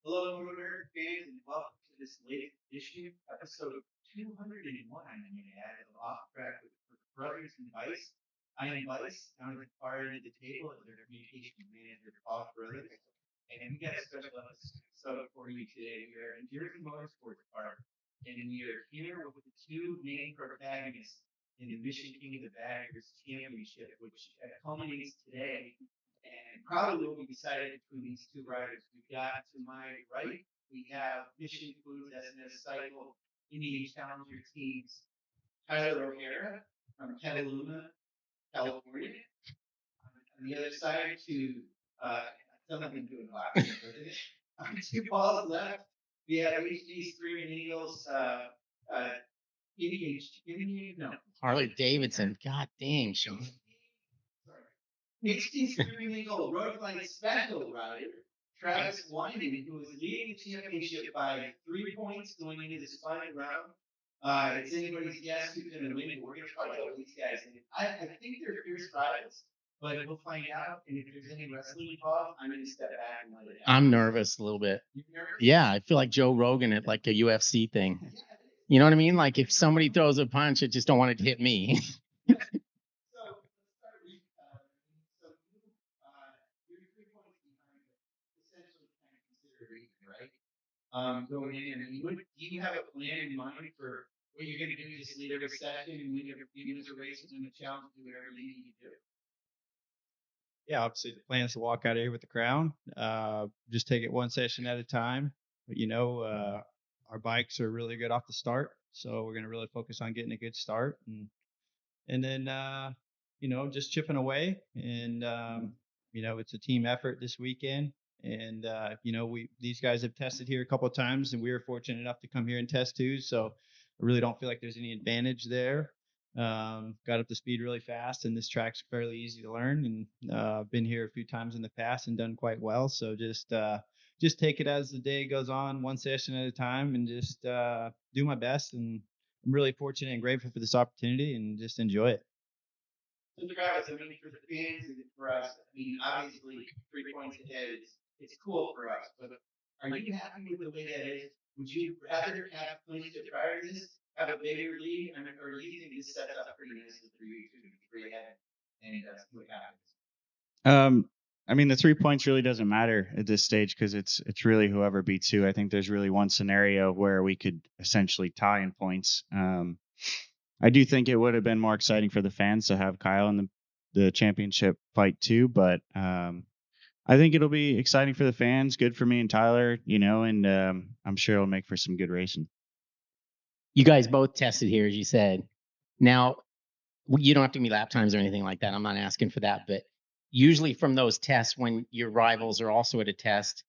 Hello, MotoAmerica fans, and welcome to this latest edition, episode 201, I'm going to add, of Off Track with Carruthers and Bice. I am Bice, down at the far end of the table as their communications manager, Paul Carruthers. And we got a special episode for you today. We are in Jersey Motorsports Park, and we are here with the two main protagonists in the Mission King of the Baggers Championship, which culminates today and probably will be decided between these two riders. We've got to my right, we have Mission Foods S&S Cycle Indian Challenger Teams Tyler O'Hara from Petaluma, California. On the other side to something doing a lot. On two balls left, we have HD Screamin Eagles Indian, no. Harley-Davidson. God dang, Sean. HD Screamin Eagle Roadline Special rider, Travis Wyman, who is leading the championship by 3 points going into this final round. It's anybody's guess who's going to win, but we're going to talk about these guys. And I think they're fierce rivals, but we'll find out. And if there's any wrestling involved, I'm going to step back and let it happen. I'm nervous a little bit. You nervous? Yeah, I feel like Joe Rogan at like a UFC thing. You know what I mean? Like if somebody throws a punch, I just don't want it to hit me. Going in, and do you have a plan in mind for what you're going to do? Just lead every session and win every few minutes of races and the challenge, do whatever you need to do. Yeah, obviously the plan is to walk out of here with the crown. Just take it one session at a time. But our bikes are really good off the start, so we're going to really focus on getting a good start, and then just chipping away. And it's a team effort this weekend. And these guys have tested here a couple of times, and we were fortunate enough to come here and test too. So I really don't feel like there's any advantage there. Got up to speed really fast, and this track's fairly easy to learn. And been here a few times in the past and done quite well. So just take it as the day goes on, one session at a time, and just do my best. And I'm really fortunate and grateful for this opportunity, and just enjoy it. So Travis, for the fans and for us, obviously 3 points ahead it's cool for us, but are you happy with the way that is? Would you rather have points to prior to this, have a bigger lead, or do you think this sets up pretty nicely for you to be free ahead and see what happens? The 3 points really doesn't matter at this stage because it's really whoever beats who. I think there's really one scenario where we could essentially tie in points. I do think it would have been more exciting for the fans to have Kyle in the championship fight too, but I think it'll be exciting for the fans, good for me and Tyler, and I'm sure it'll make for some good racing. You guys both tested here, as you said. Now, you don't have to give me lap times or anything like that. I'm not asking for that. But usually from those tests, when your rivals are also at a test,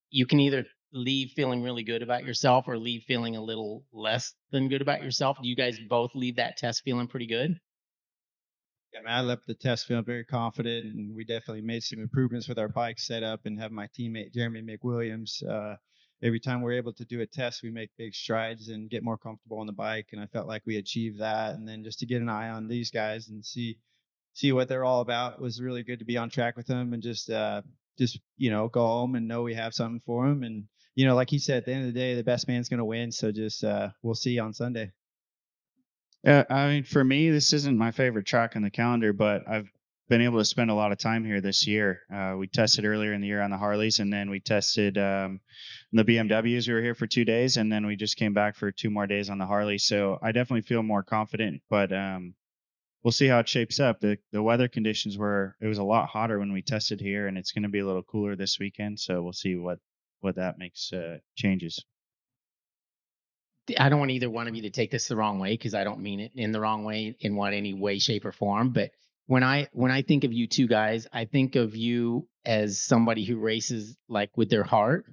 you can either leave feeling really good about yourself or leave feeling a little less than good about yourself. Do you guys both leave that test feeling pretty good? Yeah, man, I left the test feeling very confident, and we definitely made some improvements with our bike setup and have my teammate Jeremy McWilliams. Every time we're able to do a test, we make big strides and get more comfortable on the bike, and I felt like we achieved that. And then just to get an eye on these guys and see what they're all about was really good to be on track with them and just go home and know we have something for them. And like he said, at the end of the day, the best man's going to win. So just we'll see on Sunday. For me, this isn't my favorite track on the calendar, but I've been able to spend a lot of time here this year. We tested earlier in the year on the Harleys, and then we tested the BMWs. We were here for 2 days, and then we just came back for 2 more days on the Harley. So I definitely feel more confident, but we'll see how it shapes up. The weather conditions it was a lot hotter when we tested here, and it's going to be a little cooler this weekend. So we'll see what that makes changes. I don't want either one of you to take this the wrong way, because I don't mean it in the wrong way in any way, shape, or form. But when I think of you two guys, I think of you as somebody who races like with their heart,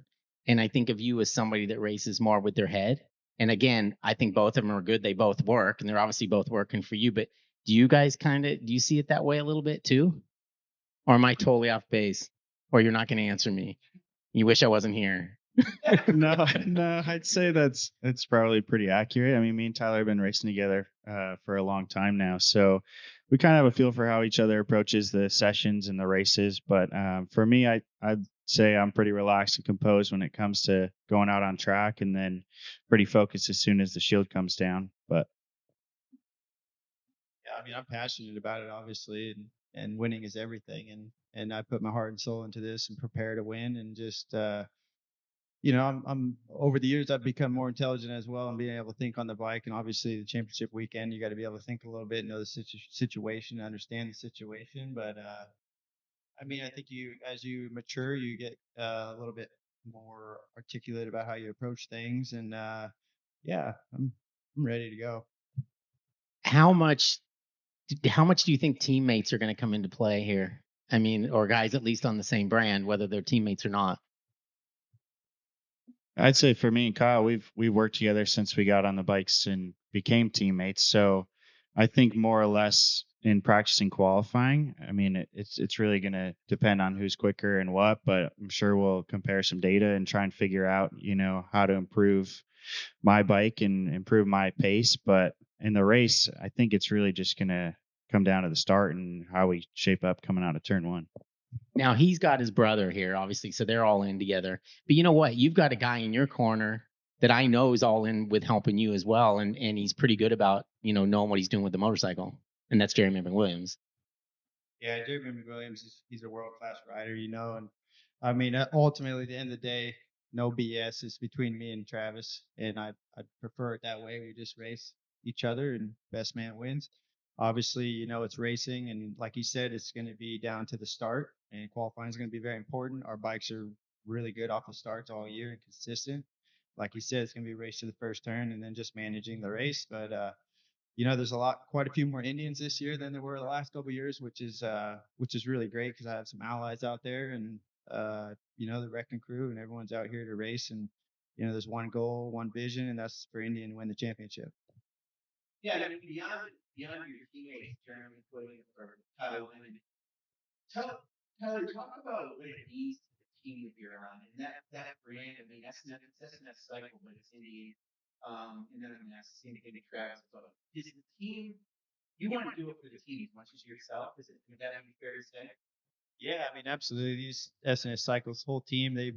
and I think of you as somebody that races more with their head. And again, I think both of them are good. They both work, and they're obviously both working for you. But do you guys do you see it that way a little bit too? Or am I totally off base? Or you're not going to answer me? You wish I wasn't here. No, I'd say that's probably pretty accurate. Me and Tyler have been racing together for a long time now, so we kind of have a feel for how each other approaches the sessions and the races. But for me, I say I'm pretty relaxed and composed when it comes to going out on track, and then pretty focused as soon as the shield comes down. But Yeah, I mean, I'm passionate about it, obviously, and winning is everything. And I put my heart and soul into this and prepare to win. And just, I'm over the years, I've become more intelligent as well and being able to think on the bike. And obviously, the championship weekend, you got to be able to think a little bit, know the situation, understand the situation. But I mean, I think as you mature, you get a little bit more articulate about how you approach things. And yeah, I'm ready to go. How much do you think teammates are going to come into play here? I mean, or guys at least on the same brand, whether they're teammates or not. I'd say for me and Kyle, we've worked together since we got on the bikes and became teammates. So I think more or less in practicing qualifying, I mean, it's really going to depend on who's quicker and what, but I'm sure we'll compare some data and try and figure out, how to improve my bike and improve my pace. But in the race, I think it's really just going to come down to the start and how we shape up coming out of turn one. Now he's got his brother here, obviously, so they're all in together. But you know what? You've got a guy in your corner that I know is all in with helping you as well, and he's pretty good about knowing what he's doing with the motorcycle, and that's Jeremy Williams. Yeah, Jeremy Williams he's a world class rider, and I mean ultimately at the end of the day, no BS is between me and Travis, and I'd prefer it that way. We just race each other, and best man wins. Obviously, it's racing, and like he said, it's going to be down to the start, and qualifying is going to be very important. Our bikes are really good off the starts all year and consistent. Like he said, it's going to be race to the first turn, and then just managing the race. But there's quite a few more Indians this year than there were the last couple of years, which is really great because I have some allies out there, and the wrecking crew, and everyone's out here to race, and there's one goal, one vision, and that's for Indian to win the championship. Yeah, I mean, beyond your teammates, Jeremy Williams or Tyler Wyman, Tyler, talk about what it means to the team that you're on, and that brand. I mean, S&S Cycle, but it's Indian, and then I'm asking same thing to Travis. But is the team? You want to do it for the team as much as yourself? Would that be fair to say? Yeah, I mean, absolutely. These S&S Cycles whole team, they've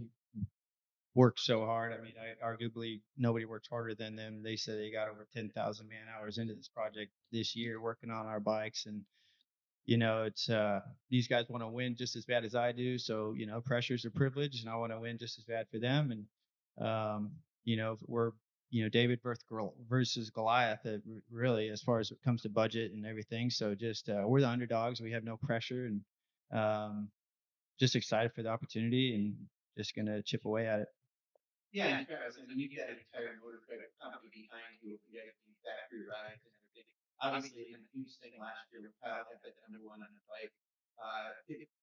worked so hard. I mean, arguably nobody works harder than them. They said they got over 10,000 man hours into this project this year working on our bikes, and it's these guys want to win just as bad as I do. So pressure's a privilege, and I want to win just as bad for them. And we're David versus Goliath, really, as far as it comes to budget and everything. So just we're the underdogs. We have no pressure, and just excited for the opportunity, and just gonna chip away at it. Yeah, and Travis, I mean, you've got an entire motorcycle company behind you, you got factory rides and everything. Obviously, a huge thing last year with Kyle had that number one on the bike.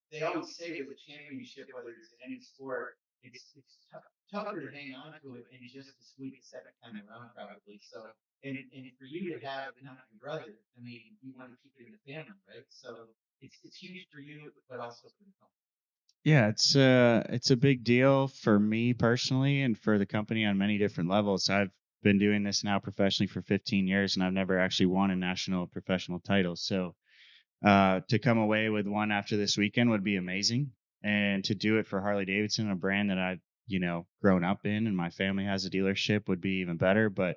They always say with a championship, whether it's in any sport, it's tougher to hang on to it and just to squeak the second time around, probably. So, and for you to have not your brother, I mean, you want to keep it in the family, right? So it's huge for you, but also for the company. Yeah, it's a big deal for me personally and for the company on many different levels. I've been doing this now professionally for 15 years, and I've never actually won a national professional title. So to come away with one after this weekend would be amazing, and to do it for Harley-Davidson, a brand that I've grown up in, and my family has a dealership, would be even better. But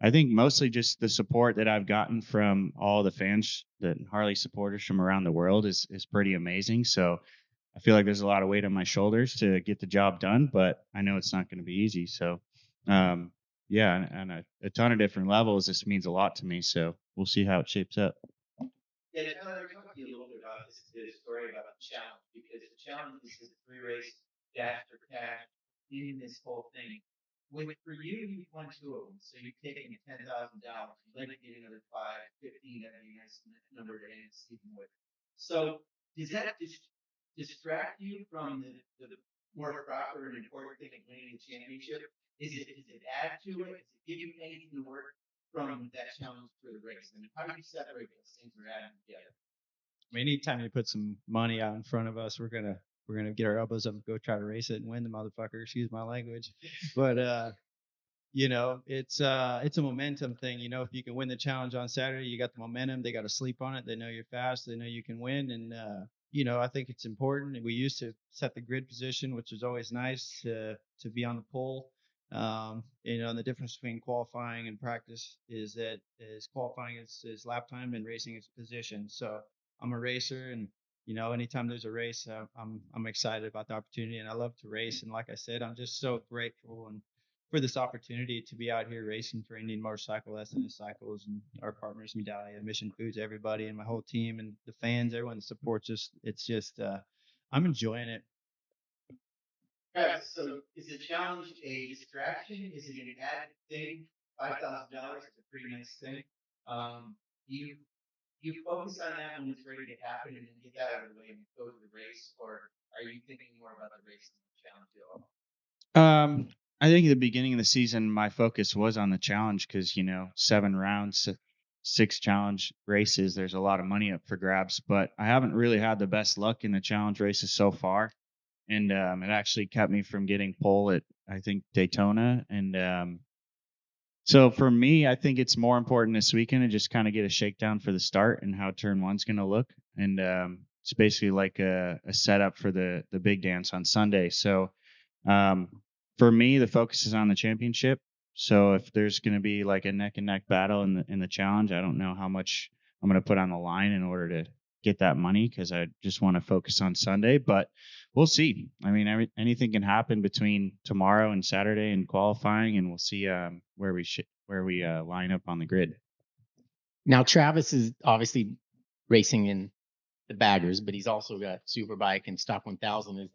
I think mostly just the support that I've gotten from all the fans, the Harley supporters from around the world, is pretty amazing. So I feel like there's a lot of weight on my shoulders to get the job done, but I know it's not going to be easy. So, yeah, and a ton of different levels, this means a lot to me. So we'll see how it shapes up. Yeah, Tyler, talk to you a little bit about this story about the challenge, because the challenge is a 3-race dash for cash in this whole thing. For you, you've won 2 of them, so you've taken $10,000. You'd like to get another 15, that'd be a nice number to end the season with. So does that distract you from the more proper and important thing of winning the championship? Does it add to it? Does it give you anything to work from that challenge for the race? I mean, how do you separate those things or add them together? I mean, anytime you put some money out in front of us, we're gonna get our elbows up and go try to race it and win the motherfucker. Excuse my language, but it's a momentum thing. If you can win the challenge on Saturday, you got the momentum. They got to sleep on it. They know you're fast. They know you can win, and I think it's important. We used to set the grid position, which was always nice to be on the pole. And the difference between qualifying and practice is that qualifying is lap time and racing is position. So I'm a racer, and anytime there's a race, I'm excited about the opportunity, and I love to race. And like I said, I'm just so grateful and for this opportunity to be out here racing for Indian Motorcycle, S&S Cycles, and our partners, Medallia, Mission Foods, everybody, and my whole team, and the fans, everyone that supports us. It's just, I'm enjoying it. Travis, so is the challenge a distraction? Is it an added thing? $5,000 is a pretty nice thing. You focus on that when it's ready to happen and then get that out of the way and go to the race, or are you thinking more about the race than the challenge at all? I think at the beginning of the season, my focus was on the challenge because, 7 rounds, 6 challenge races, there's a lot of money up for grabs. But I haven't really had the best luck in the challenge races so far. And it actually kept me from getting pole at, I think, Daytona. And so for me, I think it's more important this weekend to just kind of get a shakedown for the start and how turn 1's going to look. And it's basically like a setup for the big dance on Sunday. So for me, the focus is on the championship. So if there's going to be like a neck and neck battle in the challenge, I don't know how much I'm going to put on the line in order to get that money because I just want to focus on Sunday. But we'll see. I mean, anything can happen between tomorrow and Saturday in qualifying, and we'll see where we line up on the grid. Now, Travis is obviously racing in the baggers, but he's also got Superbike and Stock 1000.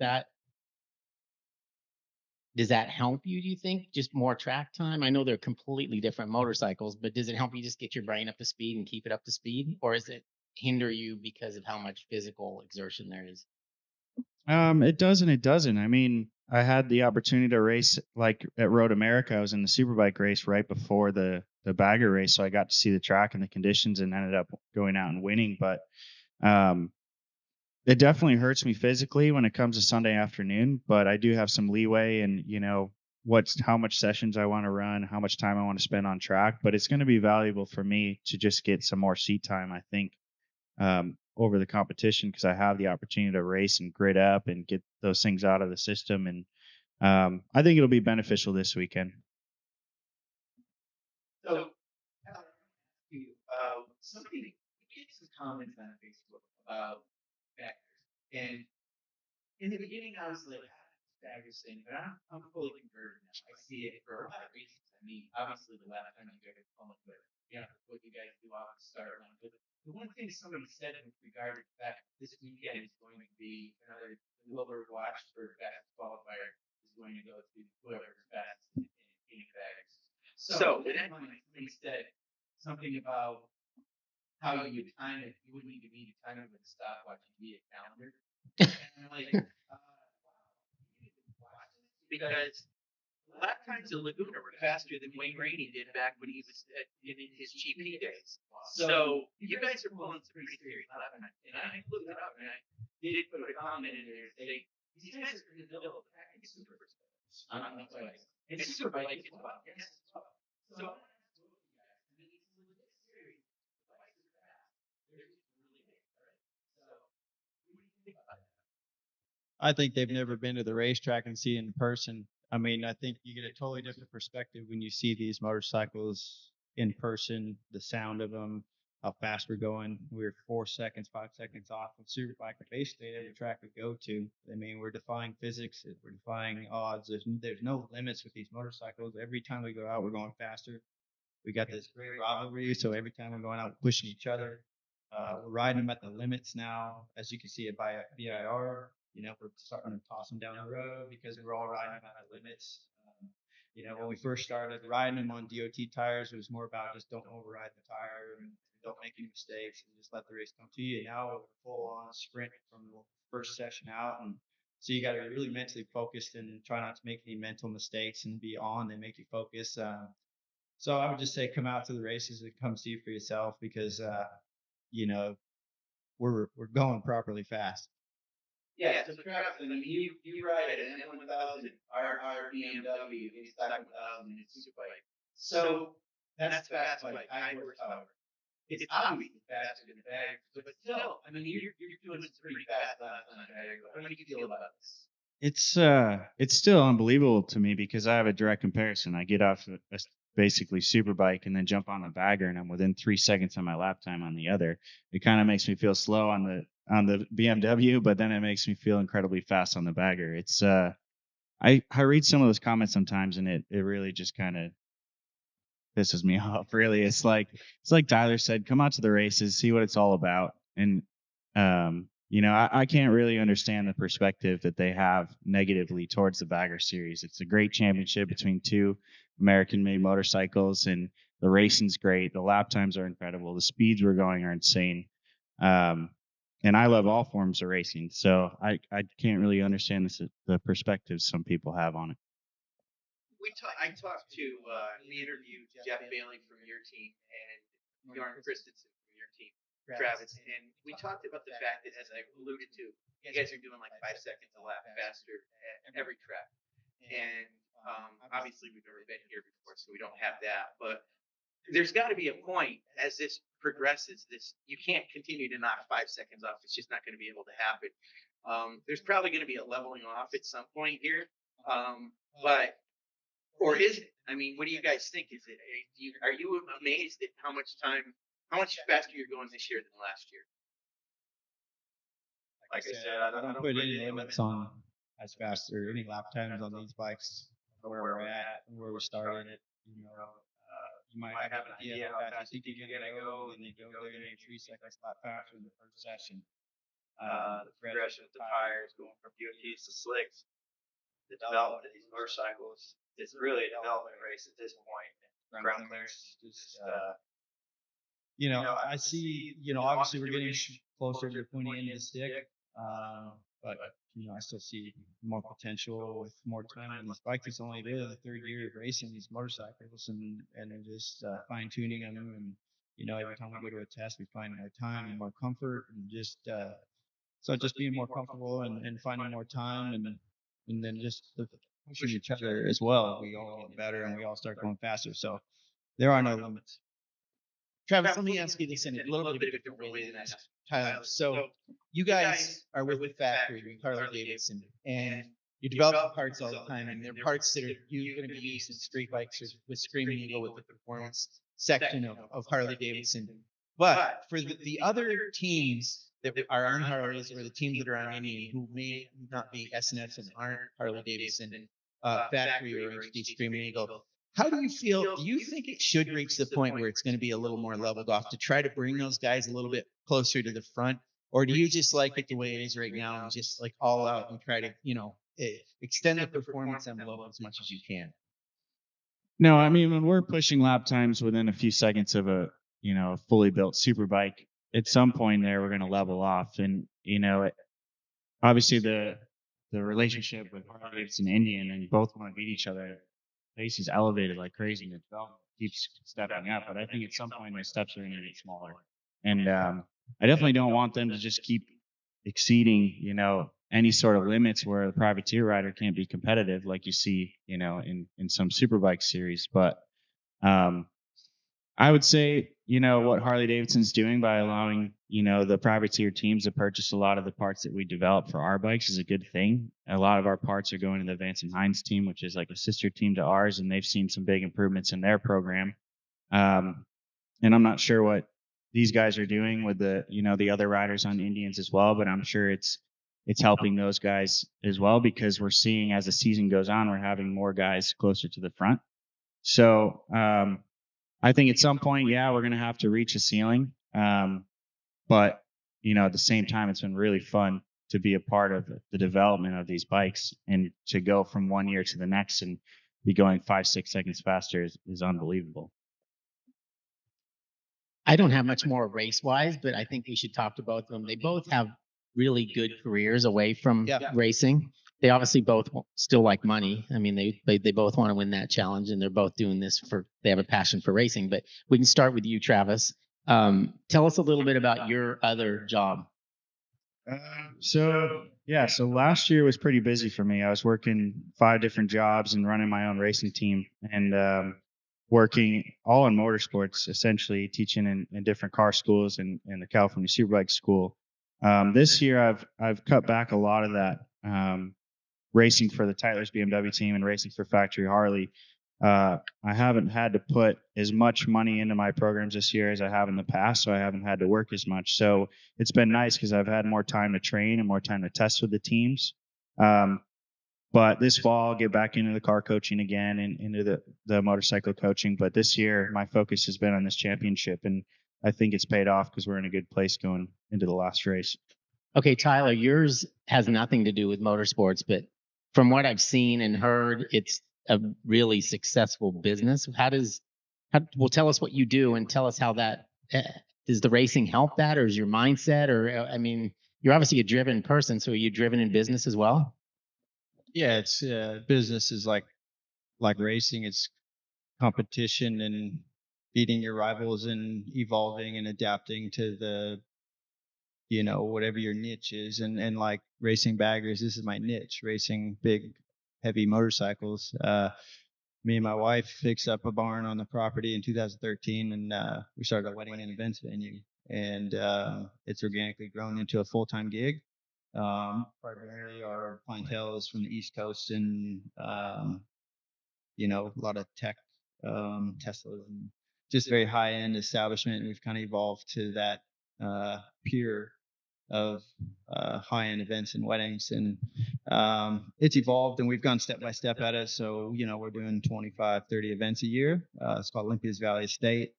Does that help you, do you think? Just more track time? I know they're completely different motorcycles, but does it help you just get your brain up to speed and keep it up to speed? Or does it hinder you because of how much physical exertion there is? It does and it doesn't. I mean, I had the opportunity to race like at MotoAmerica. I was in the Superbike race right before the bagger race, so I got to see the track and the conditions and ended up going out and winning. But it definitely hurts me physically when it comes to Sunday afternoon, but I do have some leeway and, how much sessions I want to run, how much time I want to spend on track, but it's going to be valuable for me to just get some more seat time, I think, over the competition because I have the opportunity to race and grid up and get those things out of the system. And I think it'll be beneficial this weekend. So, somebody get some comments on Facebook about backers. And in the beginning, I was like, baggers thing, but I'm fully converted now. I see it for a lot of reasons. I mean, obviously, the last time you guys were phone, but what you guys do off the start line. But the one thing somebody said with regard to the fact that this weekend is going to be another Wilbur watch for best qualifier is going to go to whoever's best in baggers. So, with that mind, somebody said something about how you would time it. You wouldn't even need to time it with a stopwatch. You'd be a calendar. And I'm like, because lap times in Laguna were faster than Wayne Rainey did back when he was in his GP days. So you guys are pulling some pretty serious lap times. And I looked it up and I did put a comment in there saying, these guys are in the middle of the pack in super on the bikes. And Superbike as well. Yes, as well. So I think they've never been to the racetrack and see it in person. I mean, I think you get a totally different perspective when you see these motorcycles in person, the sound of them, how fast we're going. We're 4 seconds, 5 seconds off of Superbike, basically every track we go to. I mean, we're defying physics. We're defying odds. There's no limits with these motorcycles. Every time we go out, we're going faster. We got this great rivalry, so every time we're going out, pushing each other. We're riding them at the limits now, as you can see it by VIR. We're starting to toss them down the road because we're all riding them at the limits. When we first started riding them on DOT tires, it was more about just don't override the tire and don't make any mistakes and just let the race come to you. Now we're full on sprint from the first session out, and so you got to be really mentally focused and try not to make any mental mistakes and be on. They make you focus. So I would just say come out to the races and come see for yourself because we're going properly fast. Yeah, so Travis, I mean, you ride an M1000 RR BMW, a Stock 1000 and Superbike. So that's fast bike, high horsepower. it's obviously faster than the bagger, but still, I mean, you're doing some pretty fast laps on the bagger. How do you feel about this? It's still unbelievable to me because I have a direct comparison. I get off a basically super bike and then jump on a bagger, and I'm within 3 seconds of my lap time on the other. It kind of makes me feel slow on the BMW, but then it makes me feel incredibly fast on the bagger. It's I read some of those comments sometimes, and it really just kind of pisses me off. Really, it's like Tyler said, come out to the races, see what it's all about, and I can't really understand the perspective that they have negatively towards the Bagger Series. It's a great championship between two American-made motorcycles, and the racing's great. The lap times are incredible. The speeds we're going are insane. And I love all forms of racing, so I can't really understand the perspectives some people have on it. I talked to, we interviewed Jeff Bailey from your team and Bjorn Christensen from your team, Travis, and we talked about the fact that, as I alluded to, you guys are doing like 5 seconds a lap faster at every track. And obviously we've never been here before, so we don't have that. But there's got to be a point as this progresses. You can't continue to knock 5 seconds off. It's just not going to be able to happen. There's probably going to be a leveling off at some point here. Or is it? I mean, what do you guys think? Is it? Are you amazed at how much faster you're going this year than last year? Like I said, I don't put any limits on as fast or any lap times on these bikes where we're at and where we started. You might have an idea how fast you think you're gonna go, and you go there and 3 seconds lap faster in the first session. The progression of the tires going from BOTs to slicks, the development of these motorcycles. It's really a development race at this point. Ground clearance is just, I see, obviously we're getting closer to the pointy end of the stick, but I still see more potential with more time on these bikes. It's only the third year of racing these motorcycles and just fine tuning them. And, every time we go to a test, we find more time and more comfort and just being more comfortable and finding more time and then just pushing each other as well. We all get better and we all start going faster. So there are no limits. Travis, let me ask you this in a little bit of a different way than that, Tyler. So you guys are with the factory, with Harley-Davidson, and you develop parts all the time, and they're parts that are going to be used in street bikes or with Screamin Eagle with the performance section of Harley-Davidson. But for the other teams that are on Harleys or the teams that are on Indian who may not be S&S and aren't Harley-Davidson factory or HD Screamin Eagle, how do you feel? Do you think it should reach the point where it's going to be a little more leveled off to try to bring those guys a little bit closer to the front? Or do you just like it the way it is right now and just like all out and try to, extend the performance envelope as much as you can? No, I mean, when we're pushing lap times within a few seconds of a fully built super bike, at some point there, we're going to level off. And, obviously the relationship with Harley-Davidson and Indian, and both want to beat each other. Pace is elevated like crazy, and the development keeps stepping up. But I think at some point, those steps are going to get smaller. And I definitely don't want them to just keep exceeding, any sort of limits where the privateer rider can't be competitive like you see, in some superbike series. But I would say, what Harley-Davidson's doing by allowing, the privateer teams to purchase a lot of the parts that we develop for our bikes is a good thing. A lot of our parts are going to the Vance and Hines team, which is like a sister team to ours, and they've seen some big improvements in their program. And I'm not sure what these guys are doing with the other riders on Indians as well, but I'm sure it's helping those guys as well, because we're seeing as the season goes on, we're having more guys closer to the front. So I think at some point, we're going to have to reach a ceiling. But, at the same time, it's been really fun to be a part of the development of these bikes, and to go from one year to the next and be going 5-6 seconds faster is unbelievable. I don't have much more race-wise, but I think we should talk about them. They both have really good careers away from racing. They obviously both still like money. I mean, they both want to win that challenge, and they're both doing this they have a passion for racing. But we can start with you, Travis. Tell us a little bit about your other job. So last year was pretty busy for me. I was working 5 different jobs and running my own racing team. And working all in motorsports, essentially teaching in different car schools and the California Superbike School. This year, I've cut back a lot of that racing for the Tyler's BMW team and racing for Factory Harley. I haven't had to put as much money into my programs this year as I have in the past, so I haven't had to work as much. So it's been nice because I've had more time to train and more time to test with the teams. But this fall, I'll get back into the car coaching again and into the motorcycle coaching. But this year, my focus has been on this championship, and I think it's paid off because we're in a good place going into the last race. Okay, Tyler, yours has nothing to do with motorsports, but from what I've seen and heard, it's a really successful business. Well, tell us what you do and tell us how that, does the racing help that, or is your mindset, or, I mean, you're obviously a driven person, so are you driven in business as well? Yeah, it's business is like racing. It's competition and beating your rivals and evolving and adapting to the, whatever your niche is. And like racing baggers, this is my niche, racing big, heavy motorcycles. Me and my wife fixed up a barn on the property in 2013, and we started a wedding and events venue. And it's organically grown into a full-time gig. Primarily our clientele is from the East Coast and, a lot of tech, Teslas, and just very high-end establishment. And we've kind of evolved to that peer of high-end events and weddings. And it's evolved, and we've gone step by step at it. So, we're doing 25, 30 events a year. It's called Olympia's Valley Estate.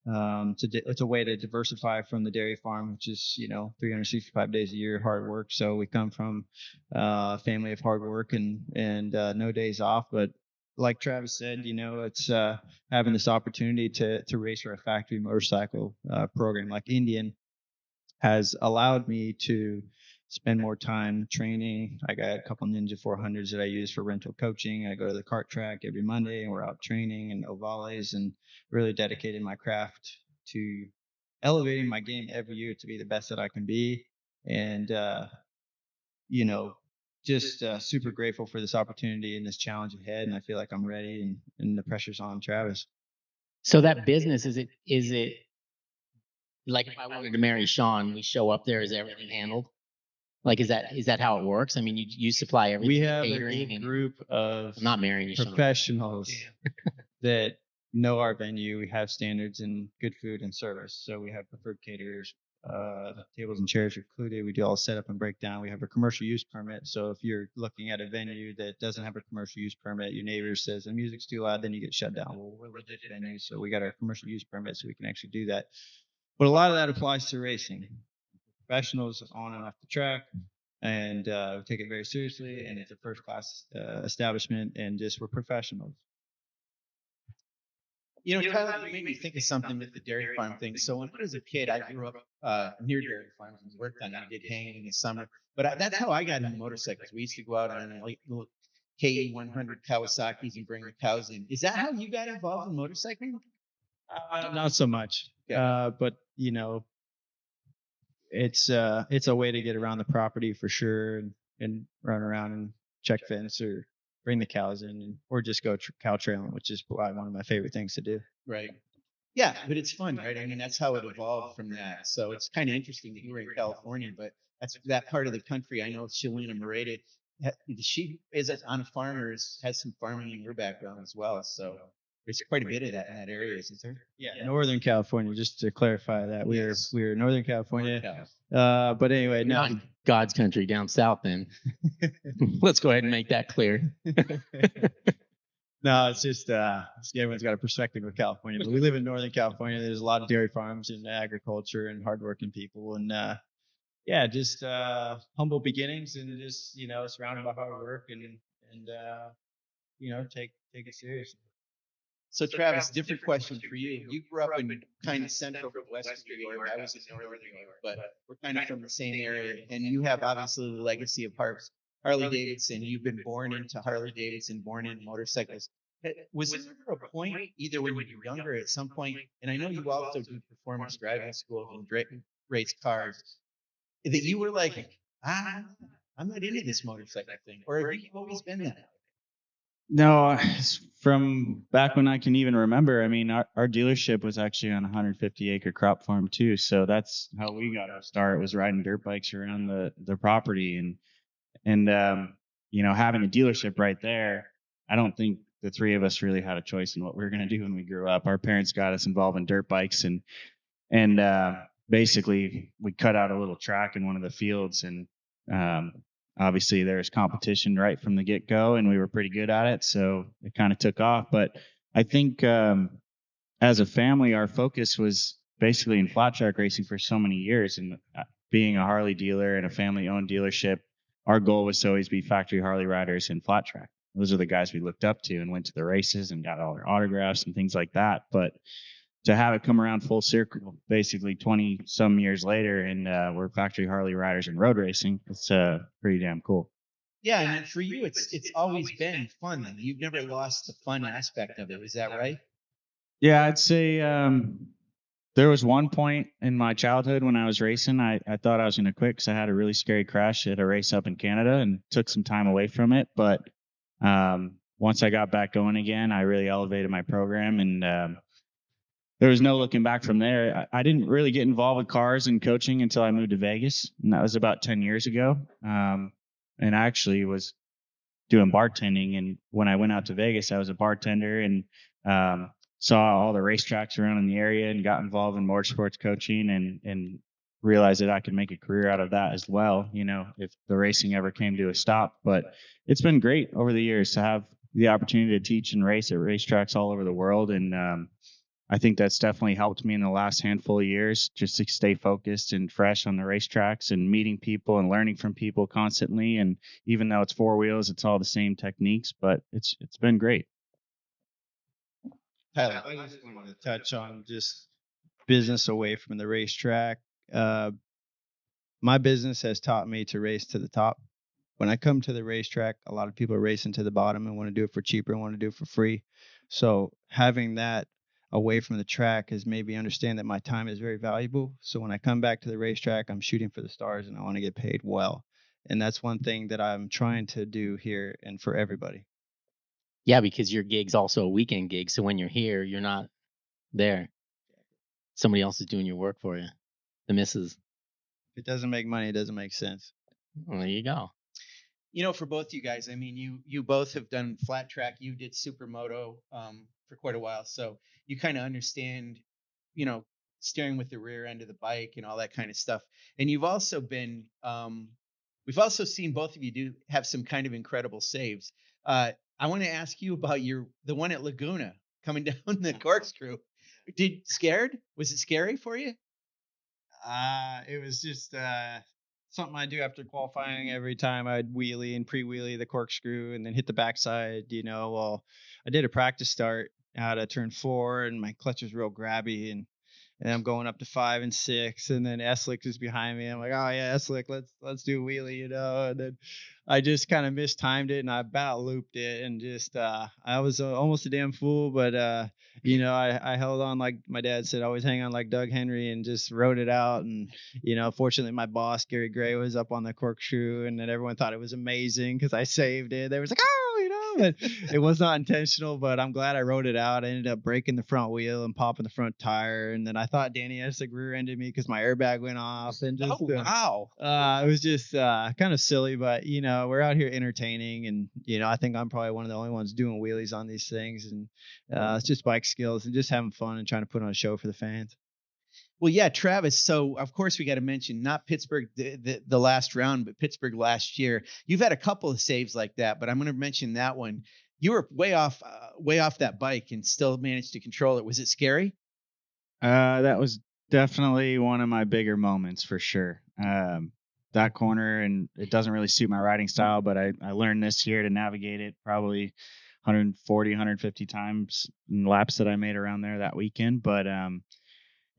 It's a way to diversify from the dairy farm, which is, 365 days a year, hard work. So we come from a family of hard work and no days off. But like Travis said, it's having this opportunity to race for a factory motorcycle program like Indian has allowed me to spend more time training. I got a couple Ninja 400s that I use for rental coaching. I go to the kart track every Monday, and we're out training and ovales, and really dedicated my craft to elevating my game every year to be the best that I can be. And, just super grateful for this opportunity and this challenge ahead. And I feel like I'm ready, and the pressure's on Travis. So that business, is it like if I wanted to marry Sean, we show up there, is everything handled? Like, is that how it works? I mean, you supply everything. We have a group of I'm not marrying you, professionals that know our venue. We have standards and good food and service. So we have preferred caterers, tables and chairs are included. We do all setup and breakdown. We have a commercial use permit. So if you're looking at a venue that doesn't have a commercial use permit, your neighbor says the music's too loud, then you get shut down. Well, we're a legit venue, so we got our commercial use permit, so we can actually do that. But a lot of that applies to racing. Professionals on and off the track, and we take it very seriously, and it's a first-class establishment, and just we're professionals. Tyler, you made me think of something with the dairy farm thing. So when I was a kid, I grew up near dairy farms and worked on it. I did hanging in the summer. But that's how I got into motorcycles. We used to go out on like little KE100 Kawasaki's and bring the cows in. Is that how you got involved in motorcycling? Not so much. Yeah. But it's a way to get around the property for sure, and run around and check fence or bring the cows in, or just go cow trailing, which is one of my favorite things to do. Right. Yeah, but it's fun, right? I mean, that's how it evolved from that. So it's kind of interesting that you were in California, but that's that part of the country. I know Shalina Moreta, she is on a farm or has some farming in her background as well. So there's quite a bit of that in that area, isn't there? Yeah, Northern California. Just to clarify that, we're Northern California. But anyway, Not God's country down south. Then let's go ahead and make that clear. No, it's just everyone's got a perspective of California. But we live in Northern California. There's a lot of dairy farms and agriculture and hardworking people, and just humble beginnings, and just surrounded by hard work, and take it seriously. So Travis, different question for you. You grew up in kind of central western New York. I was in northern New York, but we're kind of from the same area. And you have obviously the legacy of Harley-Davidson. You've been born into Harley-Davidson, born in motorcycles. Was there ever a point, either when you were younger, at some point, and I know you also do performance driving school and race cars, that you were like, I'm not into this motorcycle thing, or have you always been that? No, it's from back when I can even remember. I mean, our dealership was actually on a 150-acre crop farm too. So that's how we got our start, was riding dirt bikes around the property. And having a dealership right there, I don't think the three of us really had a choice in what we were going to do when we grew up. Our parents got us involved in dirt bikes, and basically we cut out a little track in one of the fields, and um, obviously there's competition right from the get go, and we were pretty good at it, so it kind of took off. But I think as a family, our focus was basically in flat track racing for so many years, and being a Harley dealer and a family owned dealership, our goal was to always be factory Harley riders in flat track. Those are the guys we looked up to and went to the races and got all their autographs and things like that. But to have it come around full circle, basically 20 some years later, and we're factory Harley riders in road racing, it's pretty damn cool. Yeah, and then for you, it's always been fun. Then you've never lost the fun aspect of it. Is that right? Yeah, I'd say there was one point in my childhood when I was racing, I thought I was going to quit because I had a really scary crash at a race up in Canada and took some time away from it. But once I got back going again, I really elevated my program, and there was no looking back from there. I didn't really get involved with cars and coaching until I moved to Vegas, and that was about 10 years ago. And I actually was doing bartending, and when I went out to Vegas, I was a bartender, and saw all the racetracks around in the area and got involved in motorsports coaching, and realized that I could make a career out of that as well, if the racing ever came to a stop. But it's been great over the years to have the opportunity to teach and race at racetracks all over the world. And I think that's definitely helped me in the last handful of years, just to stay focused and fresh on the racetracks and meeting people and learning from people constantly. And even though it's four wheels, it's all the same techniques, but it's been great. Tyler, I just wanted to touch on just business away from the racetrack. My business has taught me to race to the top. When I come to the racetrack, a lot of people are racing to the bottom and want to do it for cheaper and want to do it for free. So having that away from the track has made me understand that my time is very valuable. So when I come back to the racetrack, I'm shooting for the stars and I want to get paid well. And that's one thing that I'm trying to do here and for everybody. Yeah, because your gig's also a weekend gig. So when you're here, you're not there. Somebody else is doing your work for you. The missus. If it doesn't make money, it doesn't make sense. Well, there you go. For both you guys, I mean, you both have done flat track. You did supermoto for quite a while, so you kind of understand, steering with the rear end of the bike and all that kind of stuff. And you've also been, we've also seen both of you have some kind of incredible saves. I want to ask you about the one at Laguna coming down the corkscrew. Was it scary for you? It was just something I do after qualifying. Every time I'd wheelie and pre-wheelie the corkscrew and then hit the backside, Well, I did a practice start out of turn 4 and my clutch was real grabby, and I'm going up to 5 and 6, and then Eslick is behind me. I'm like, oh yeah, Eslick, let's do a wheelie, And then I just kind of mistimed it and I about looped it, and just I was almost a damn fool, but I held on like my dad said, always hang on like Doug Henry, and just rode it out. And fortunately my boss Gary Gray was up on the corkscrew, and then everyone thought it was amazing because I saved it. They was like, oh, but it was not intentional, but I'm glad I rode it out. I ended up breaking the front wheel and popping the front tire, and then I thought Danny Eslick rear-ended me because my airbag went off, and just wow, it was just kind of silly. But we're out here entertaining, and I think I'm probably one of the only ones doing wheelies on these things, and it's just bike skills and just having fun and trying to put on a show for the fans. Well, yeah, Travis. So, of course, we got to mention not Pittsburgh the last round, but Pittsburgh last year. You've had a couple of saves like that, but I'm going to mention that one. You were way off that bike and still managed to control it. Was it scary? That was definitely one of my bigger moments for sure. That corner, and it doesn't really suit my riding style, but I learned this year to navigate it probably 140, 150 times in laps that I made around there that weekend. But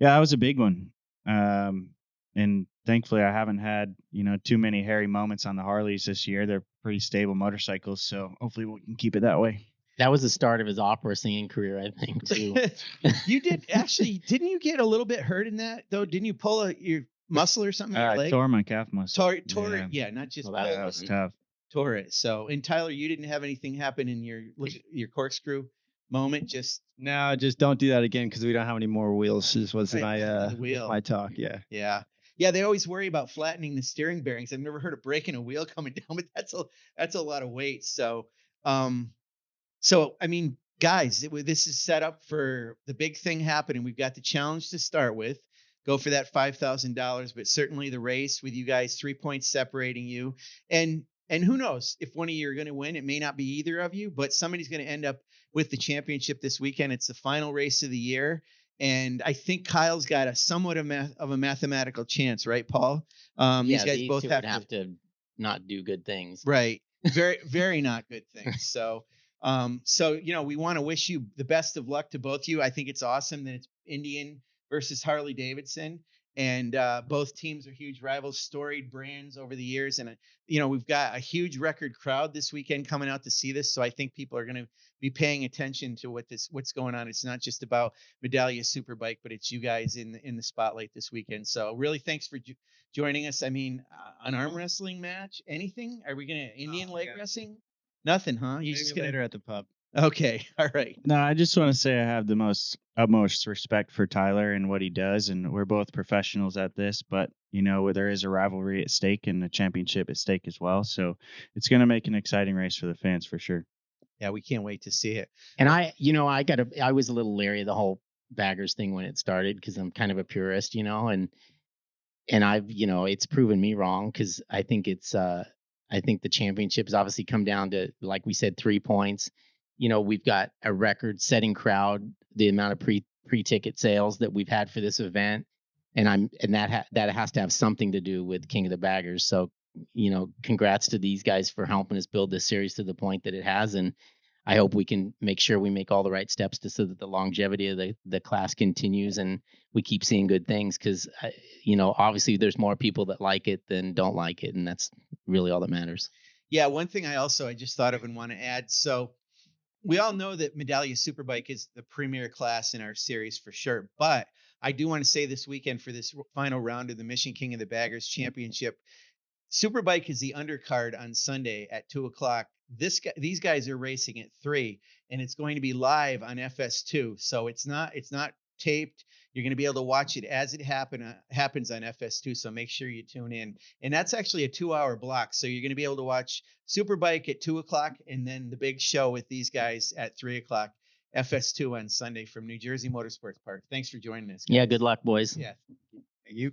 yeah, that was a big one. And thankfully I haven't had, too many hairy moments on the Harleys this year. They're pretty stable motorcycles, so hopefully we can keep it that way. That was the start of his opera singing career, I think, too. Didn't you get a little bit hurt in that, though? Didn't you pull your muscle or something in your leg? I tore my calf muscle. Tore it, yeah, not just. Well, that was tough. tore it. So, and Tyler, you didn't have anything happen in your corkscrew moment. Just No, just don't do that again because we don't have any more wheels. Is what's Right, my the wheel. my talk. Yeah. yeah. They always worry about flattening the steering bearings. I've never heard of breaking a wheel coming down, but that's a lot of weight. So, I mean, guys, this is set up for the big thing happening. We've got the challenge to start with. Go for that $5,000, but certainly the race with you guys, 3 points separating you. And who knows if one of you are going to win? It may not be either of you, but somebody's going to end up with the championship this weekend. It's the final race of the year. And I think Kyle's got a somewhat of a mathematical chance, right, Paul? These guys both two have would have to not do good things. right. Very, very not good things. So, we want to wish you the best of luck to both of you. I think it's awesome that it's Indian versus Harley-Davidson, and both teams are huge rivals, storied brands over the years. And, we've got a huge record crowd this weekend coming out to see this. So I think people are going to be paying attention to what's going on. It's not just about Medallia Superbike, but it's you guys in the spotlight this weekend. So really, thanks for joining us. I mean, an arm wrestling match, anything? Are we going to Indian leg wrestling? Nothing, huh? You Maybe just gonna later at the pub. Okay. All right. No, I just want to say I have the utmost respect for Tyler and what he does, and we're both professionals at this. But there is a rivalry at stake and a championship at stake as well. So it's going to make an exciting race for the fans for sure. Yeah, we can't wait to see it. And I was a little leery of the whole baggers thing when it started because I'm kind of a purist, and I've, it's proven me wrong because I think I think the championship has obviously come down to, like we said, 3 points. We've got a record-setting crowd, the amount of pre-ticket sales that we've had for this event, and that has to have something to do with King of the Baggers. So, congrats to these guys for helping us build this series to the point that it has, and I hope we can make sure we make all the right steps so that the longevity of the class continues and we keep seeing good things. Because obviously there's more people that like it than don't like it, and that's really all that matters. Yeah, one thing I just thought of and want to add. So we all know that Medallia Superbike is the premier class in our series for sure. But I do want to say this weekend for this final round of the Mission King of the Baggers Championship, Superbike is the undercard on Sunday at 2:00. These guys are racing at 3, and it's going to be live on FS2. So it's not taped. You're going to be able to watch it as it happens on FS2. So make sure you tune in. And that's actually a 2-hour block. So you're going to be able to watch Superbike at 2:00 and then the big show with these guys at 3:00, FS2 on Sunday from New Jersey Motorsports Park. Thanks for joining us, guys. Yeah, good luck, boys. Yeah. Thank you.